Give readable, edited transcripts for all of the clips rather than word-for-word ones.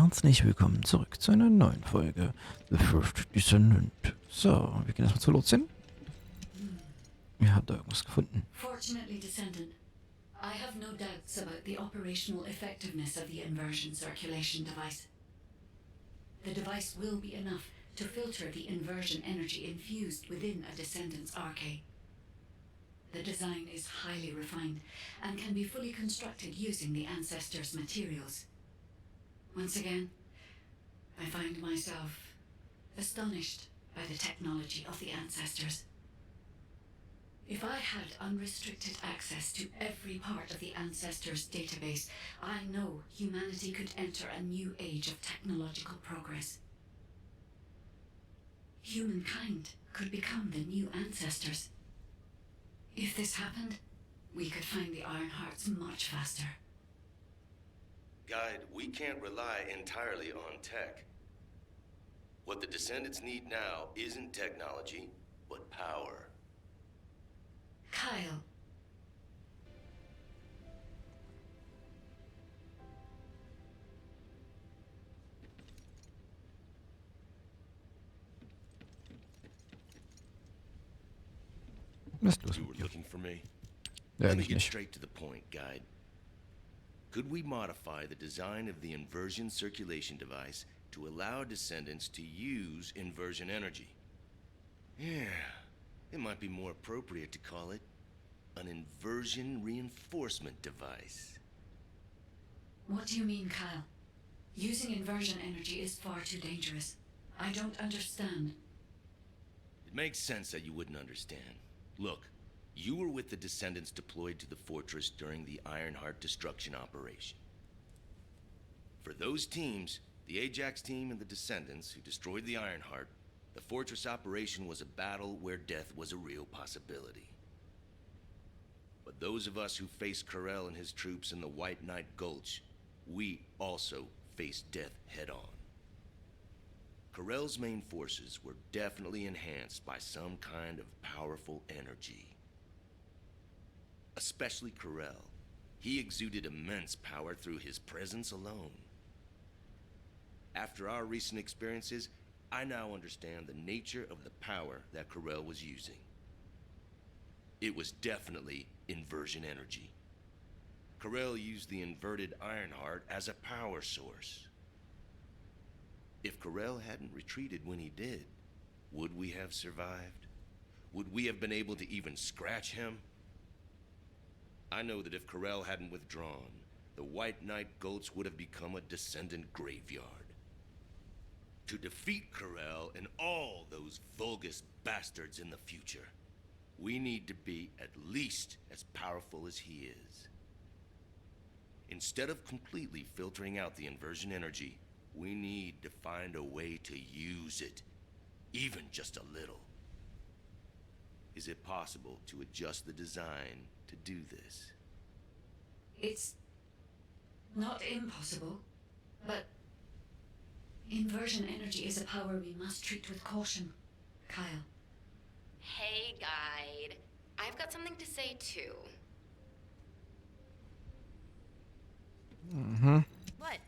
herzlich willkommen zurück zu einer neuen Folge The First Descendant. So, wir gehen erstmal zu Lotsin. Ihr habt da irgendwas gefunden. Fortunately, Descendant, I have no doubts about the operational effectiveness of the inversion circulation device. The device will be enough to filter the inversion energy infused within a Descendant's arche. The design is highly refined and can be fully constructed using the Ancestors' materials. Once again, I find myself astonished by the technology of the Ancestors. If I had unrestricted access to every part of the Ancestors' database, I know humanity could enter a new age of technological progress. Humankind could become the new Ancestors. If this happened, we could find the Ironhearts much faster. Guide, we can't rely entirely on tech. What the Descendants need now isn't technology, but power. Kyle. Was ist los You mit were dir? looking for me? Ja, Let me eigentlich get nicht. straight to the point, Guide. Could we modify the design of the inversion circulation device to allow Descendants to use inversion energy? Yeah, it might be more appropriate to call it an inversion reinforcement device. What do you mean, Kyle? Using inversion energy is far too dangerous. I don't understand. It makes sense that you wouldn't understand. Look, you were with the Descendants deployed to the fortress during the Ironheart destruction operation. For those teams, the Ajax team and the Descendants who destroyed the Ironheart, the fortress operation was a battle where death was a real possibility. But those of us who faced Corell and his troops in the White Knight Gulch, we also faced death head-on. Corell's main forces were definitely enhanced by some kind of powerful energy. Especially Corell. He exuded immense power through his presence alone. After our recent experiences, I now understand the nature of the power that Corell was using. It was definitely inversion energy. Corell used the inverted Ironheart as a power source. If Corell hadn't retreated when he did, would we have survived? Would we have been able to even scratch him? I know that if Corell hadn't withdrawn, the White Knight Gulch would have become a Descendant graveyard. To defeat Corell and all those Vulgus bastards in the future, we need to be at least as powerful as he is. Instead of completely filtering out the inversion energy, we need to find a way to use it, even just a little. Is it possible to adjust the design to do this? It's not impossible, but inversion energy is a power we must treat with caution, Kyle. Hey, Guide. I've got something to say, too. What?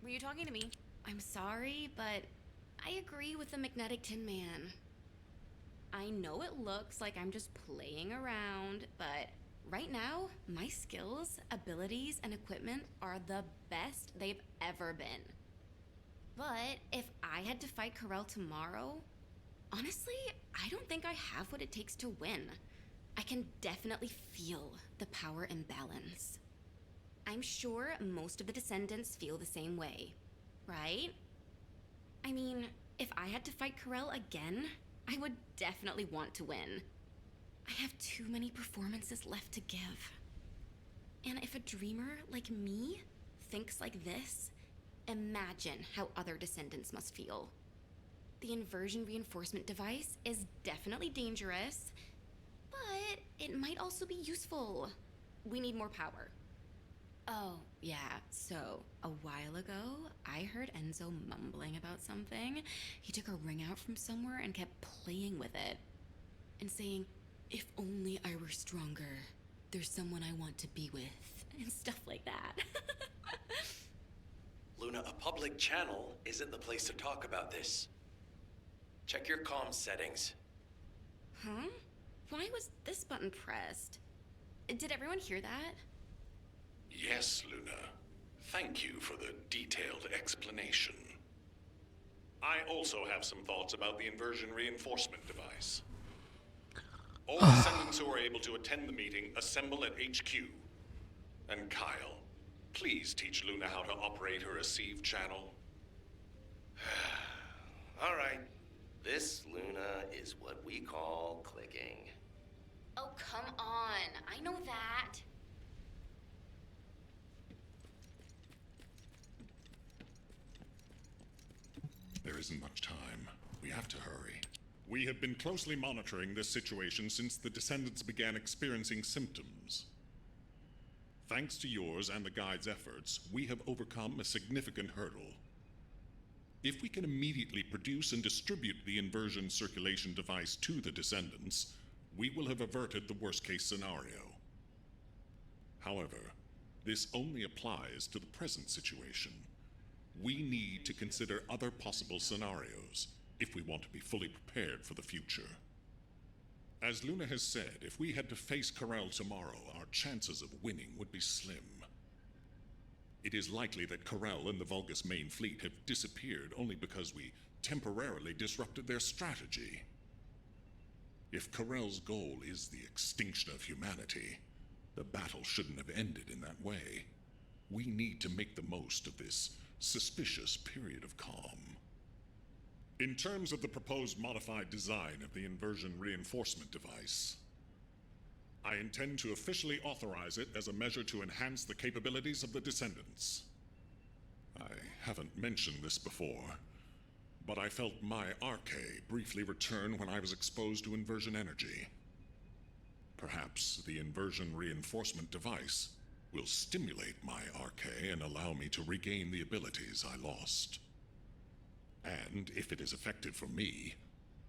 Were you talking to me? I'm sorry, but I agree with the magnetic Tin Man. I know it looks like I'm just playing around, but right now, my skills, abilities, and equipment are the best they've ever been. But if I had to fight Corell tomorrow, honestly, I don't think I have what it takes to win. I can definitely feel the power imbalance. I'm sure most of the Descendants feel the same way, right? I mean, if I had to fight Corell again, I would definitely want to win. I have too many performances left to give. And if a dreamer like me thinks like this, imagine how other Descendants must feel. The inversion reinforcement device is definitely dangerous, but it might also be useful. We need more power. Oh, yeah, so a while ago, I heard Enzo mumbling about something. He took a ring out from somewhere and kept playing with it. And saying, if only I were stronger, there's someone I want to be with. And stuff like that. Luna, a public channel isn't the place to talk about this. Check your comm settings. Huh? Why was this button pressed? Did everyone hear that? Yes, Luna. Thank you for the detailed explanation. I also have some thoughts about the inversion reinforcement device. All descendants who are able to attend the meeting assemble at HQ. And Kyle, please teach Luna how to operate her receive channel. All right. This, Luna, is what we call clicking. Oh, come on. I know that. There isn't much time. We have to hurry. We have been closely monitoring this situation since the descendants began experiencing symptoms. Thanks to yours and the guide's efforts, we have overcome a significant hurdle. If we can immediately produce and distribute the inversion circulation device to the descendants, we will have averted the worst-case scenario. However, this only applies to the present situation. We need to consider other possible scenarios if we want to be fully prepared for the future. As Luna has said, if we had to face Corel tomorrow, our chances of winning would be slim. It is likely that Corel and the Vulgus main fleet have disappeared only because we temporarily disrupted their strategy. If Corel's goal is the extinction of humanity, the battle shouldn't have ended in that way. We need to make the most of this suspicious period of calm. In terms of the proposed modified design of the inversion reinforcement device, I intend to officially authorize it as a measure to enhance the capabilities of the descendants. I haven't mentioned this before, but I felt my arche briefly return when I was exposed to inversion energy. Perhaps the inversion reinforcement device will stimulate my arche and allow me to regain the abilities I lost. And if it is effective for me,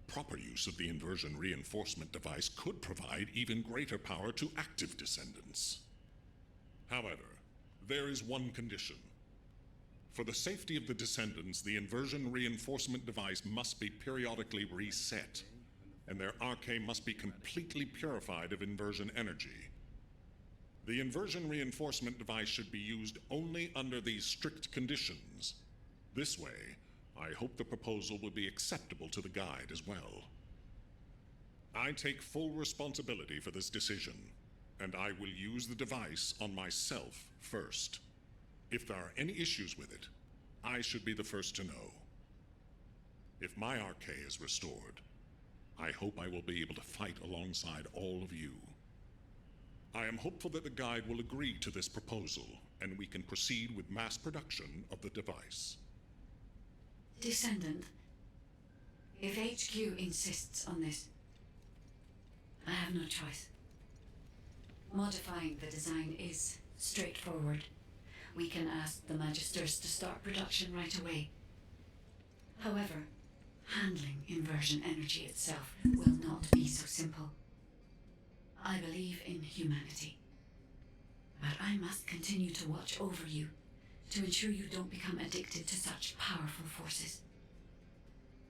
proper use of the inversion reinforcement device could provide even greater power to active descendants. However, there is one condition. For the safety of the descendants, the inversion reinforcement device must be periodically reset, and their arche must be completely purified of inversion energy. The inversion reinforcement device should be used only under these strict conditions. This way, I hope the proposal will be acceptable to the guide as well. I take full responsibility for this decision, and I will use the device on myself first. If there are any issues with it, I should be the first to know. If my arche is restored, I hope I will be able to fight alongside all of you. I am hopeful that the guide will agree to this proposal, and we can proceed with mass production of the device. Descendant, if HQ insists on this, I have no choice. Modifying the design is straightforward. We can ask the Magisters to start production right away. However, handling inversion energy itself will not be so simple. I believe in humanity, but I must continue to watch over you to ensure you don't become addicted to such powerful forces.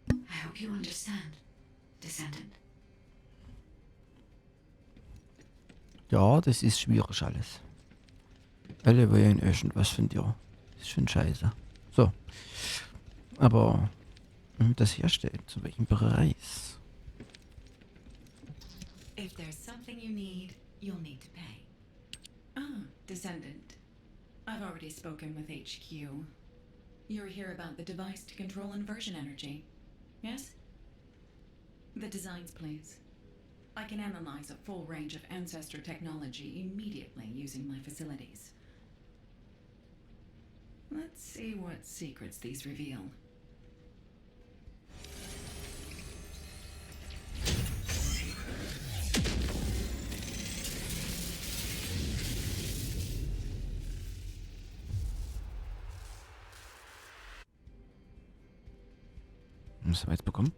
I hope you understand, Descendant. Ja, das ist schwierig alles. Alle wollen irgendwas von dir. Das ist schon scheiße. So. Aber das herstellt, zu welchem Preis? If there's something you need, you'll need to pay. Ah, Descendant. I've already spoken with HQ. You're here about the device to control inversion energy, yes? The designs, please. I can analyze a full range of ancestor technology immediately using my facilities. Let's see what secrets these reveal. Was haben wir jetzt bekommen?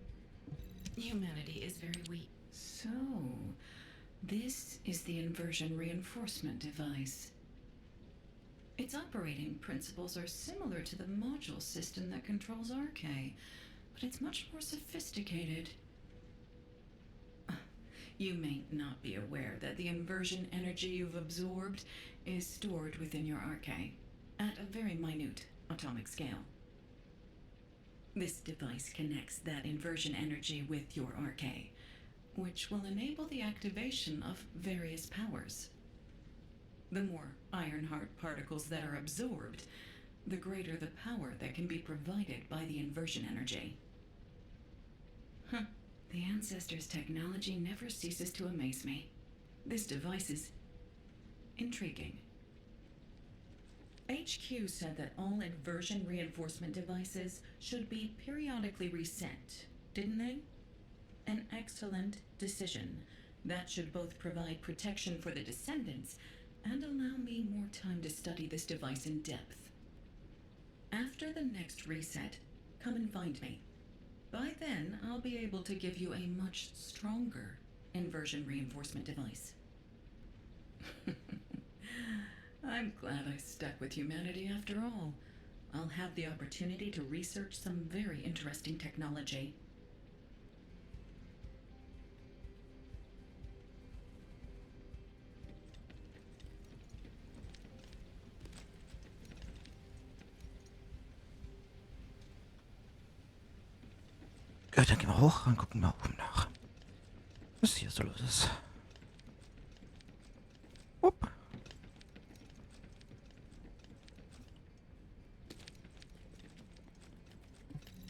Humanity is very weak. So, this is the inversion reinforcement device. Its operating principles are similar to the module system that controls RK, but it's much more sophisticated. You may not be aware that the inversion energy you've absorbed is stored within your RK at a very minute atomic scale. This device connects that inversion energy with your RK, which will enable the activation of various powers. The more Ironheart particles that are absorbed, the greater the power that can be provided by the inversion energy. The Ancestors' technology never ceases to amaze me. This device is intriguing. HQ said that all inversion reinforcement devices should be periodically reset, didn't they? An excellent decision. That should both provide protection for the Descendants and allow me more time to study this device in depth. After the next reset, come and find me. By then, I'll be able to give you a much stronger inversion reinforcement device. I'm glad I stuck with humanity after all. I'll have the opportunity to research some very interesting technology. Gut, dann gehen wir hoch und gucken mal oben nach. Was hier so los ist. Upp.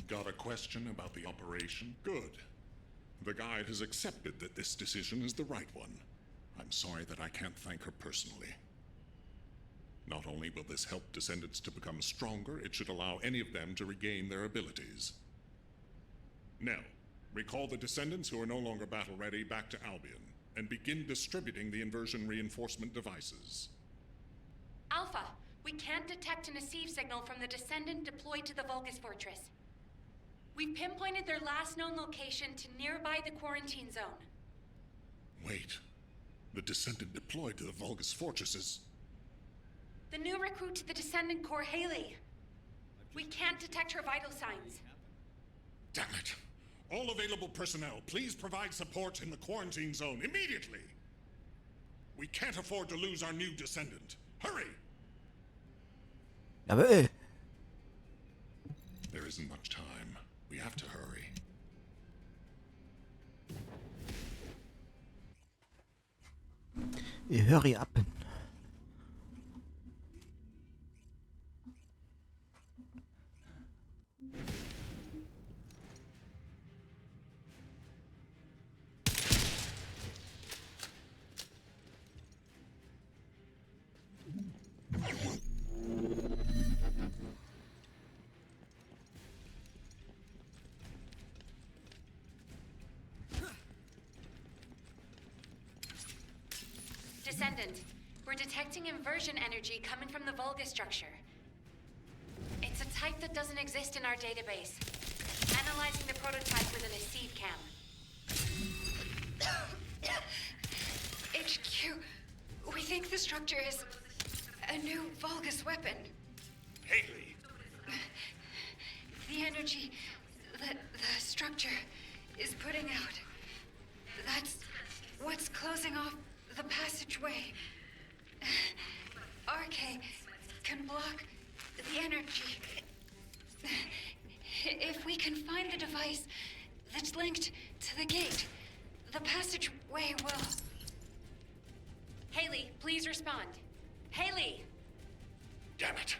Got a question about the operation? Good. The guide has accepted that this decision is the right one. I'm sorry that I can't thank her personally. Not only will this help Descendants to become stronger, it should allow any of them to regain their abilities. Now, recall the Descendants who are no longer battle-ready back to Albion, and begin distributing the inversion reinforcement devices. Alpha, we can't detect an receive signal from the Descendant deployed to the Vulgus Fortress. We've pinpointed their last known location to nearby the quarantine zone. Wait. The Descendant deployed to the Vulgus Fortress is... The new recruit to the Descendant Corps, Hailey. We can't detect her vital signs. Damn it! All available personnel, please provide support in the quarantine zone immediately! We can't afford to lose our new Descendant. Hurry! Jawohl. There isn't much time. We have to hurry. Hurry up. Descendant, we're detecting inversion energy coming from the Vulgus structure. It's a type that doesn't exist in our database. Analyzing the prototype with an receive cam. HQ, we think the structure is a new Vulgus weapon. Hailey! The energy that the structure is putting out, that's what's closing off the passageway. RK can block the energy. If we can find the device that's linked to the gate, the passageway will... Hailey, please respond. Hailey! Damn it!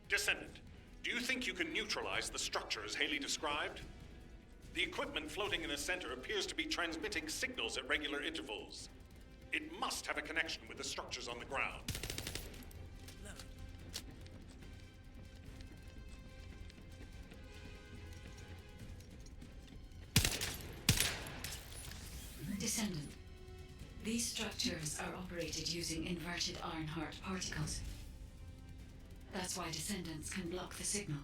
Descendant, do you think you can neutralize the structure as Hailey described? The equipment floating in the center appears to be transmitting signals at regular intervals. It must have a connection with the structures on the ground. Descendant. These structures are operated using inverted Ironheart particles. That's why Descendants can block the signal.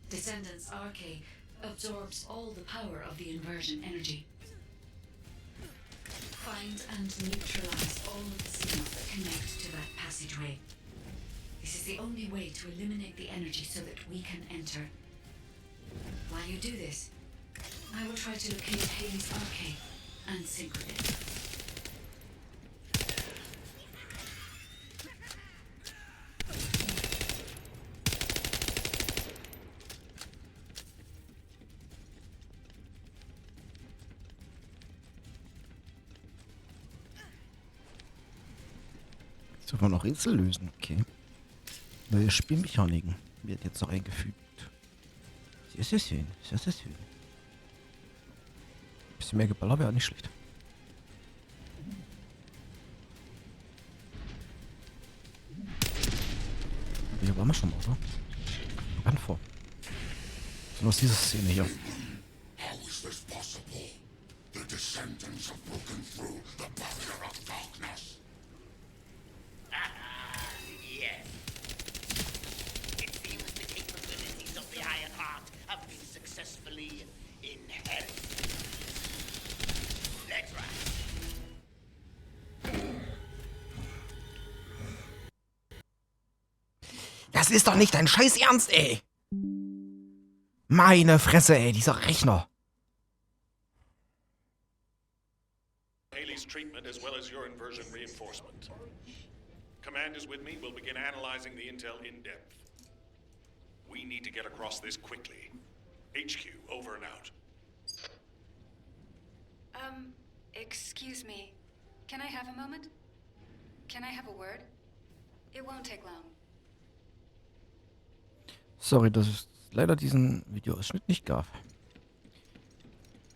Descendants' RK absorbs all the power of the inversion energy. Find and neutralize all of the signals that connect to that passageway. This is the only way to eliminate the energy so that we can enter. While you do this, I will try to locate Hailey's arcade and sync with it. Sollen wir noch Rätsel lösen? Okay. Neue Spielmechaniken wird jetzt noch eingefügt. Sehr, sehr schön. Sehr, sehr schön. Bisschen mehr Geballer wäre auch nicht schlecht. Hier waren wir schon mal, oder? Ganz vor. So aus dieser Szene hier. How is this possible? The Descendants have broken through the barrier of darkness. Yes. It seems the capabilities of the Iron Heart have been successfully inherited. Let's ride. Das ist doch nicht dein Scheiß Ernst, ey! Meine Fresse, ey, dieser Rechner. Hailey's treatment as well as your inversion reinforcement. Command is with me. We'll begin analyzing the intel in depth. We need to get across this quickly. HQ, over and out. Excuse me. Can I have a moment? Can I have a word? It won't take long. Sorry, dass es leider diesen Videoausschnitt nicht gab.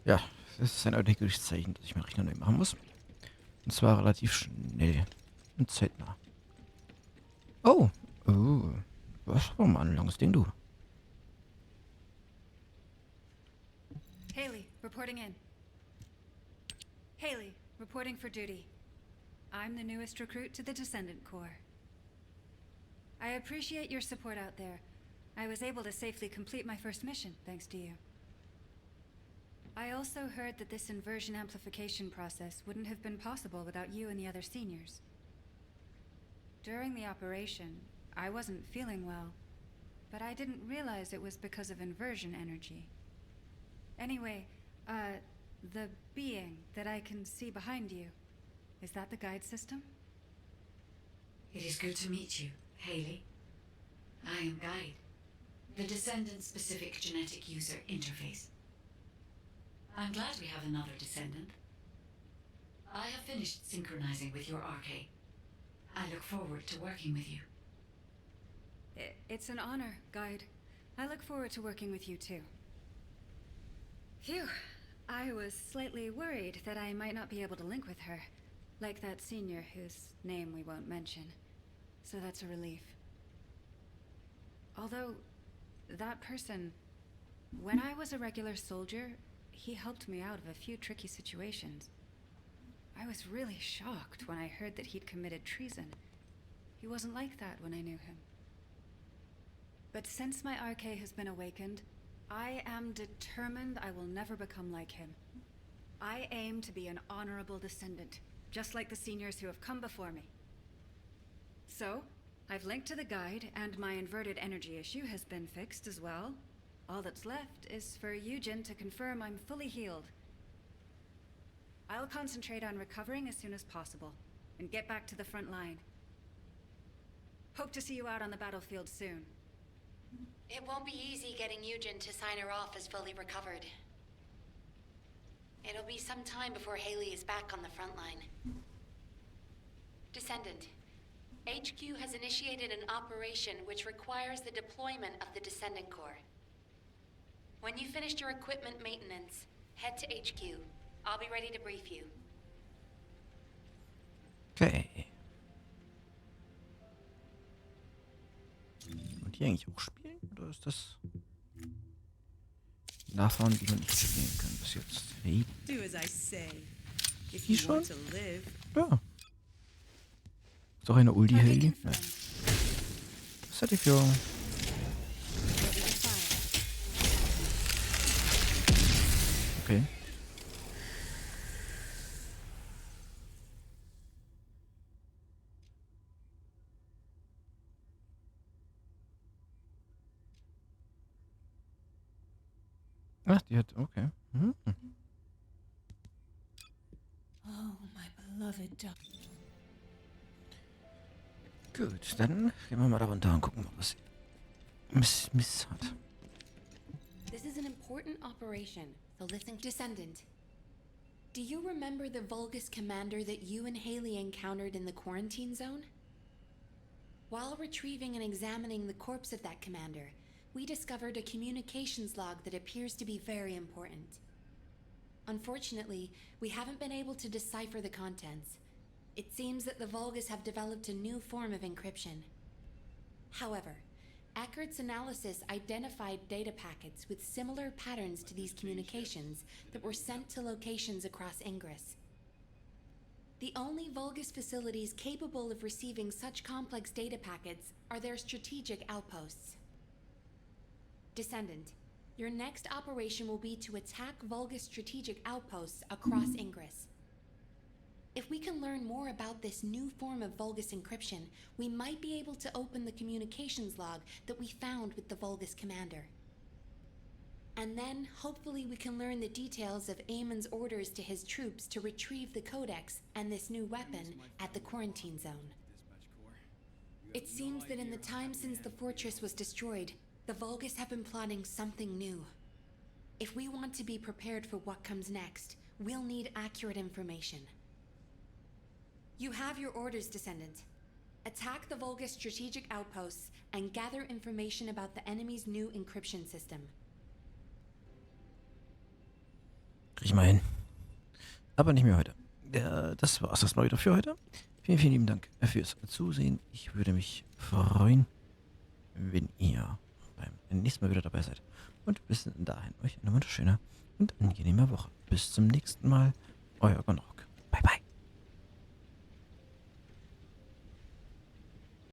Ja, das ist ein alltägliches Zeichen, dass ich meinen Rechner neu machen muss. Und zwar relativ schnell und zeitnah. Oh, was war mal ein langes Ding, du. Hailey, reporting in. Hailey, reporting for duty. I'm the newest recruit to the Descendant Corps. I appreciate your support out there. I was able to safely complete my first mission, thanks to you. I also heard that this inversion amplification process wouldn't have been possible without you and the other seniors. During the operation, I wasn't feeling well, but I didn't realize it was because of inversion energy. Anyway, the being that I can see behind you, is that the guide system? It is good to meet you, Hailey. I am Guide, the Descendant-specific genetic user interface. I'm glad we have another Descendant. I have finished synchronizing with your arcade. I look forward to working with you. It's an honor, Guide. I look forward to working with you too. Phew. I was slightly worried that I might not be able to link with her, like that senior whose name we won't mention. So that's a relief. Although, that person, when I was a regular soldier, he helped me out of a few tricky situations. I was really shocked when I heard that he'd committed treason. He wasn't like that when I knew him. But since my RK has been awakened, I am determined I will never become like him. I aim to be an honorable descendant, just like the seniors who have come before me. So, I've linked to the guide, and my inverted energy issue has been fixed as well. All that's left is for Eugen to confirm I'm fully healed. I'll concentrate on recovering as soon as possible, and get back to the front line. Hope to see you out on the battlefield soon. It won't be easy getting Eugen to sign her off as fully recovered. It'll be some time before Hailey is back on the front line. Descendant, HQ has initiated an operation which requires the deployment of the Descendant Corps. When you've finished your equipment maintenance, head to HQ. I'll be ready to brief you. Okay. Und hier eigentlich auch spielen? Oder ist das Nachfahren, die man nicht spielen kann bis jetzt? Hey. Do as I say. If Die you schon? want to live. Ja. Ist doch eine Uldi Hailey? Nein. Was hat die für... Okay. Ach, die hat, okay. Oh, my beloved dog. Gut, dann gehen wir mal da runter und gucken mal, was Miss hat. This is an important operation, so listen. Descendant, do you remember the Vulgus commander that you and Hailey encountered in the quarantine zone? While retrieving and examining the corpse of that commander, we discovered a communications log that appears to be very important. Unfortunately, we haven't been able to decipher the contents. It seems that the Vulgus have developed a new form of encryption. However, Ackert's analysis identified data packets with similar patterns to these communications that were sent to locations across Ingress. The only Vulgus facilities capable of receiving such complex data packets are their strategic outposts. Descendant, your next operation will be to attack Vulgus strategic outposts across Ingress. If we can learn more about this new form of Vulgus encryption, we might be able to open the communications log that we found with the Vulgus commander. And then, hopefully we can learn the details of Aemon's orders to his troops to retrieve the Codex and this new weapon at the quarantine zone. It seems that in the time since the fortress was destroyed, the Vulgus have been plotting something new. If we want to be prepared for what comes next, we'll need accurate information. You have your orders, Descendant. Attack the Vulgus strategic outposts and gather information about the enemy's new encryption system. Krieg ich mal hin. Aber nicht mehr heute. Das war's erstmal wieder für heute. Vielen, vielen lieben Dank fürs Zusehen. Ich würde mich freuen, wenn ihr beim nächsten Mal wieder dabei seid. Und bis dahin euch eine wunderschöne und angenehme Woche. Bis zum nächsten Mal. Euer Gonrock.